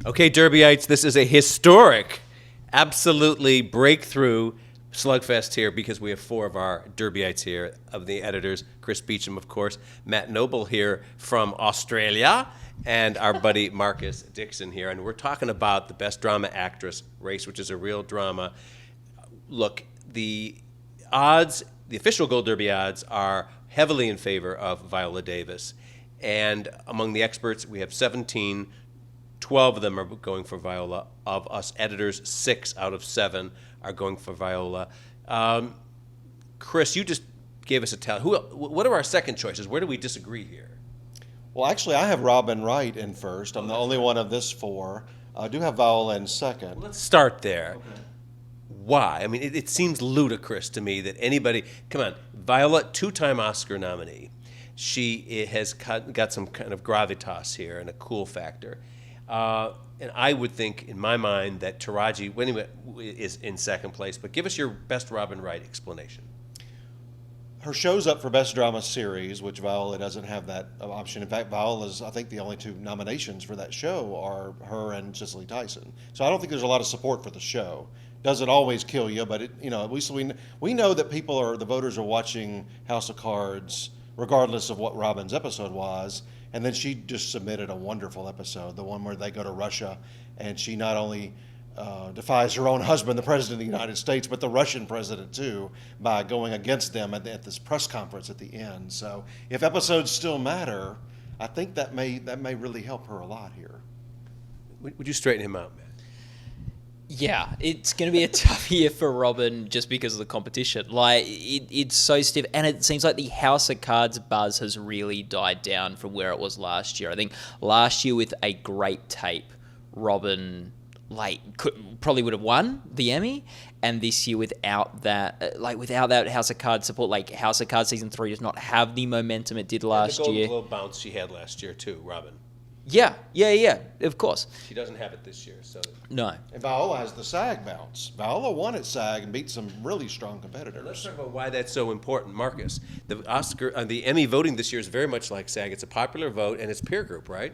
Okay, Derbyites, this is a historic, absolutely breakthrough Slugfest here because we have 4 of our Derbyites here, of the editors, Chris Beecham, of course, Matt Noble here from Australia, and our buddy Marcus Dixon here. And we're talking about the Best Drama Actress race, which is a real drama. Look, the odds, the official Gold Derby odds, are heavily in favor of Viola Davis. And among the experts, we have 17. 12 of them are going for Viola. Of us editors, 6 out of 7 are going for Viola. Chris, you just gave us a tell. What are our second choices? Where do we disagree here? Well, actually, I have Robin Wright in first. I'm the only one of this 4. I do have Viola in second. Well, let's start there. Okay. Why? I mean, it seems ludicrous to me that anybody... Come on, Viola, 2-time Oscar nominee. She has got some kind of gravitas here and a cool factor. And I would think, in my mind, that Taraji is in second place. But give us your best Robin Wright explanation. Her show's up for Best Drama Series, which Viola doesn't have that option. In fact, Viola's, I think, the only 2 nominations for that show are her and Cicely Tyson. So I don't think there's a lot of support for the show. Doesn't always kill you, but at least we know that the voters are watching House of Cards regardless of what Robin's episode was. And then she just submitted a wonderful episode, the one where they go to Russia, and she not only defies her own husband, the President of the United States, but the Russian president too, by going against them at this press conference at the end. So if episodes still matter, I think that may really help her a lot here. Would you straighten him out, man? Yeah, it's going to be a tough year for Robin just because of the competition. Like, it's so stiff, and it seems like the House of Cards buzz has really died down from where it was last year. I think last year with a great tape, Robin probably would have won the Emmy, and this year without that House of Cards support, House of Cards season 3 does not have the momentum it did last year. The Golden Globe bounce she had last year too, Robin. Yeah, of course. She doesn't have it this year, so... No. And Viola has the SAG bounce. Viola won at SAG and beat some really strong competitors. Let's talk about why that's so important, Marcus. The Emmy voting this year is very much like SAG. It's a popular vote, and it's peer group, right?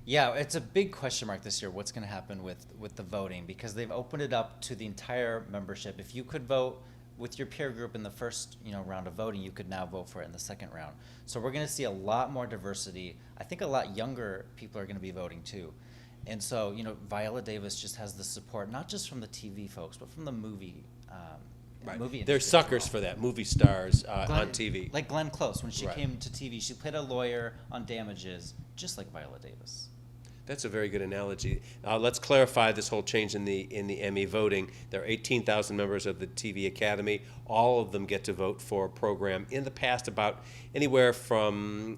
Yeah, it's a big question mark this year, what's going to happen with the voting, because they've opened it up to the entire membership. If you could vote with your peer group in the first round of voting, you could now vote for it in the second round. So we're going to see a lot more diversity. I think a lot younger people are going to be voting too. And so, Viola Davis just has the support, not just from the TV folks, but from the movie right. movie industry. They're suckers for that, movie stars on TV. Like Glenn Close, when she right. came to TV, she played a lawyer on Damages, just like Viola Davis. That's a very good analogy. Let's clarify this whole change in the Emmy voting. There are 18,000 members of the TV Academy. All of them get to vote for a program. In the past, about anywhere from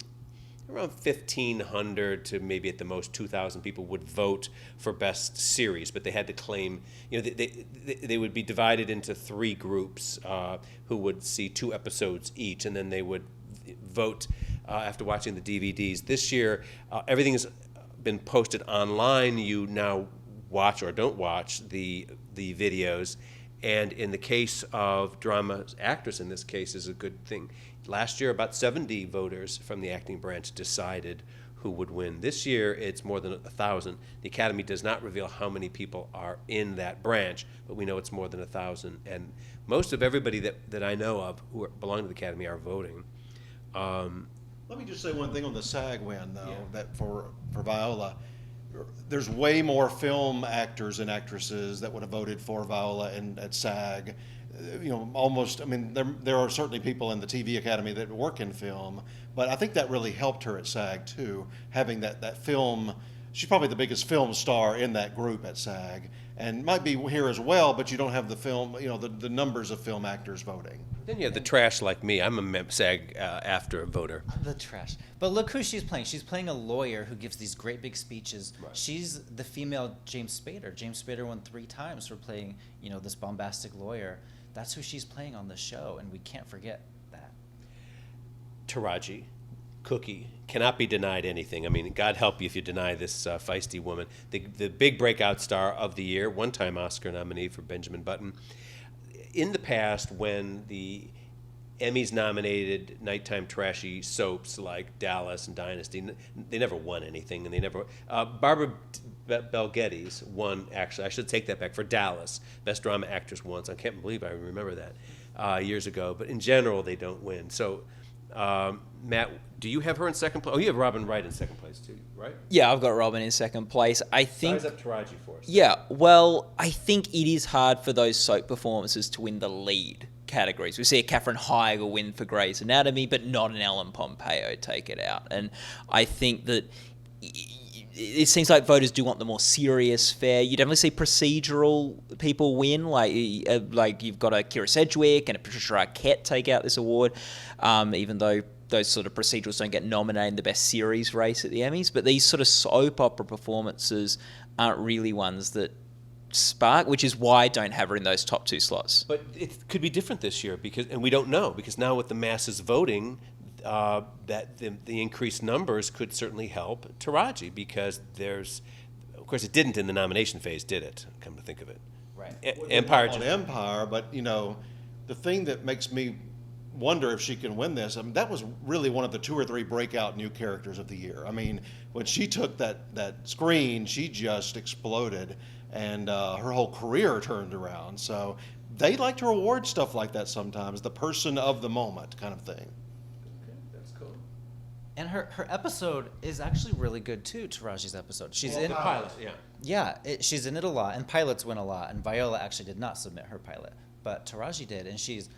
around 1,500 to maybe at the most 2,000 people would vote for Best Series, but they had to claim, they would be divided into 3 groups who would see 2 episodes each, and then they would vote after watching the DVDs. This year, everything is been posted online. You now watch or don't watch the videos, and in the case of drama actress, in this case, is a good thing. Last year, about 70 voters from the acting branch decided who would win. This year, it's more than 1,000. The Academy does not reveal how many people are in that branch, but we know it's more than 1,000. And most of everybody that I know of who belong to the Academy are voting. Let me just say one thing on the SAG win, though, that for Viola, there's way more film actors and actresses that would have voted for Viola at SAG. Almost, there are certainly people in the TV Academy that work in film, but I think that really helped her at SAG, too, having that film. She's probably the biggest film star in that group at SAG, and might be here as well, but you don't have the film, the numbers of film actors voting. Then you have the trash like me. I'm a SAG after voter. The trash. But look who she's playing. She's playing a lawyer who gives these great big speeches. Right. She's the female James Spader. James Spader won 3 times for playing, this bombastic lawyer. That's who she's playing on the show, and we can't forget that. Taraji, Cookie, cannot be denied anything. God help you if you deny this feisty woman. The big breakout star of the year, 1-time Oscar nominee for Benjamin Button. In the past, when the Emmys nominated nighttime trashy soaps like Dallas and Dynasty, they never won anything, and they never. Barbara Bel Geddes won. Actually, I should take that back, for Dallas, Best Drama Actress once. I can't believe I remember that years ago. But in general, they don't win. So, Matt, do you have her in second place? Oh, you have Robin Wright in second place too, right? Yeah, I've got Robin in second place. I think. Size up Taraji for us. Yeah, well, I think it is hard for those soap performances to win the lead categories. We see a Katherine Heigl win for Grey's Anatomy, but not an Ellen Pompeo take it out. And I think that it seems like voters do want the more serious fare. You definitely see procedural people win, like you've got a Kira Sedgwick and a Patricia Arquette take out this award, even though those sort of procedurals don't get nominated in the best series race at the Emmys. But these sort of soap opera performances aren't really ones that spark, which is why I don't have her in those top two slots. But it could be different this year, and we don't know, because now with the masses voting, that the increased numbers could certainly help Taraji, because of course, it didn't in the nomination phase, did it? Come to think of it, Right. Empire. On Empire, but the thing that makes me wonder if she can win this, I mean, that was really one of the 2 or 3 breakout new characters of the year. I mean, when she took that screen, she just exploded, and her whole career turned around. So they like to reward stuff like that sometimes, the person of the moment kind of thing. Okay, that's cool. And her episode is actually really good too. Taraji's episode. She's in the pilot, yeah. Yeah, she's in it a lot, and pilots win a lot. And Viola actually did not submit her pilot, but Taraji did, and she's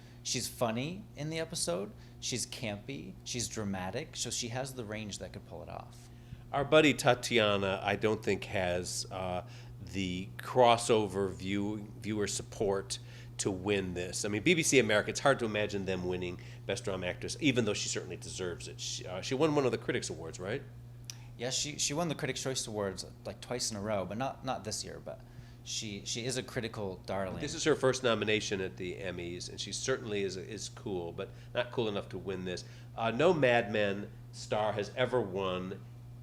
funny in the episode. She's campy. She's dramatic. So she has the range that could pull it off. Our buddy Tatiana, I don't think has the crossover viewer support to win this. I mean, BBC America, it's hard to imagine them winning Best Drama Actress, even though she certainly deserves it. She won one of the Critics Awards, right? Yeah, she won the Critics' Choice Awards like twice in a row, but not this year. But she is a critical darling. This is her first nomination at the Emmys, and she certainly is cool, but not cool enough to win this. No Mad Men star has ever won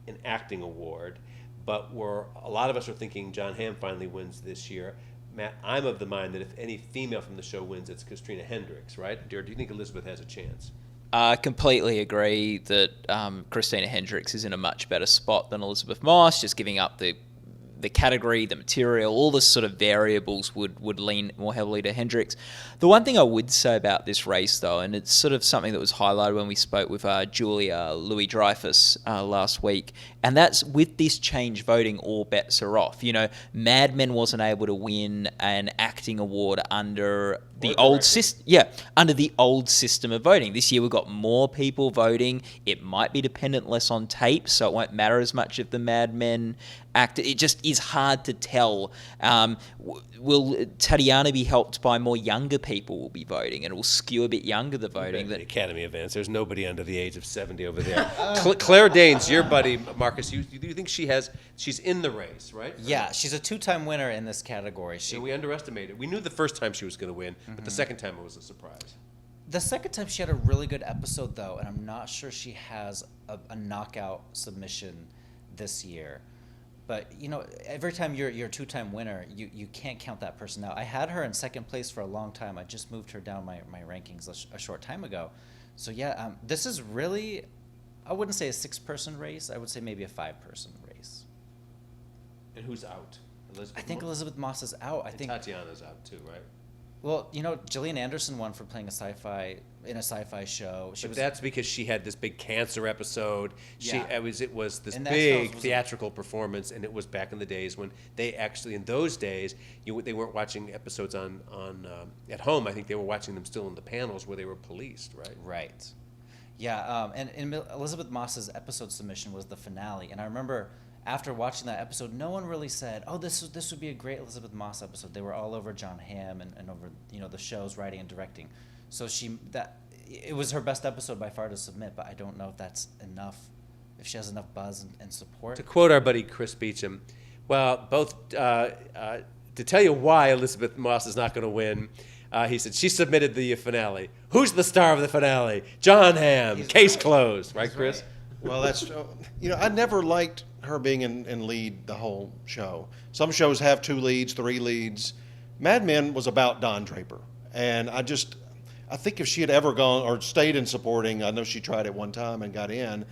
an acting award, but a lot of us are thinking John Hamm finally wins this year. Matt, I'm of the mind that if any female from the show wins, it's Christina Hendricks, right? Or do you think Elisabeth has a chance? I completely agree that Christina Hendricks is in a much better spot than Elisabeth Moss, just giving up the category, the material, all the sort of variables would lean more heavily to Hendricks. The one thing I would say about this race, though, and it's sort of something that was highlighted when we spoke with Julia Louis-Dreyfus last week, and that's with this change voting, all bets are off. Mad Men wasn't able to win an acting award under the old system. Yeah, under the old system of voting. This year we've got more people voting. It might be dependent less on tape, so it won't matter as much if the Mad Men act. It just is hard to tell. Will Tatiana be helped by more younger people will be voting, and it will skew a bit younger the voting? The Academy events, there's nobody under the age of 70 over there. Claire Danes, your buddy, Marcus, you think she's in the race, right? Yeah, she's a 2-time winner in this category. We underestimated. We knew the first time she was going to win, but the second time it was a surprise. The second time she had a really good episode, though, and I'm not sure she has a knockout submission this year. But, every time you're a 2-time winner, you can't count that person out. I had her in second place for a long time. I just moved her down my rankings a short time ago. So, yeah, this is really, I wouldn't say a 6-person race. I would say maybe a 5-person race. And who's out? I think Elisabeth Moss is out. I think Tatiana's out too, right? Well, Gillian Anderson won for playing a sci-fi show. That's because she had this big cancer episode. Yeah. It was this And that big was theatrical performance, and it was back in the days when they actually, in those days, they weren't watching episodes on at home. I think they were watching them still in the panels where they were policed, right? Right. Yeah, and Elisabeth Moss's episode submission was the finale, and I remember after watching that episode, no one really said, "Oh, this would be a great Elisabeth Moss episode." They were all over John Hamm and over the show's writing and directing. So it was her best episode by far to submit, but I don't know if that's enough, if she has enough buzz and support. To quote our buddy Chris Beecham, well, both to tell you why Elisabeth Moss is not going to win. He said she submitted the finale. Who's the star of the finale? John Hamm. Case closed, right, Chris? Right. Well, that's I never liked her being in lead the whole show. Some shows have 2 leads, 3 leads. Mad Men was about Don Draper, and I think if she had ever gone or stayed in supporting, I know she tried it one time and got in.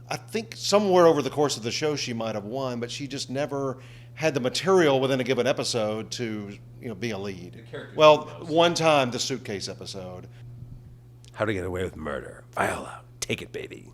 I think somewhere over the course of the show she might have won, but she just never had the material within a given episode to be a lead. Well, one time the suitcase episode. How to Get Away with Murder. Viola, take it, baby.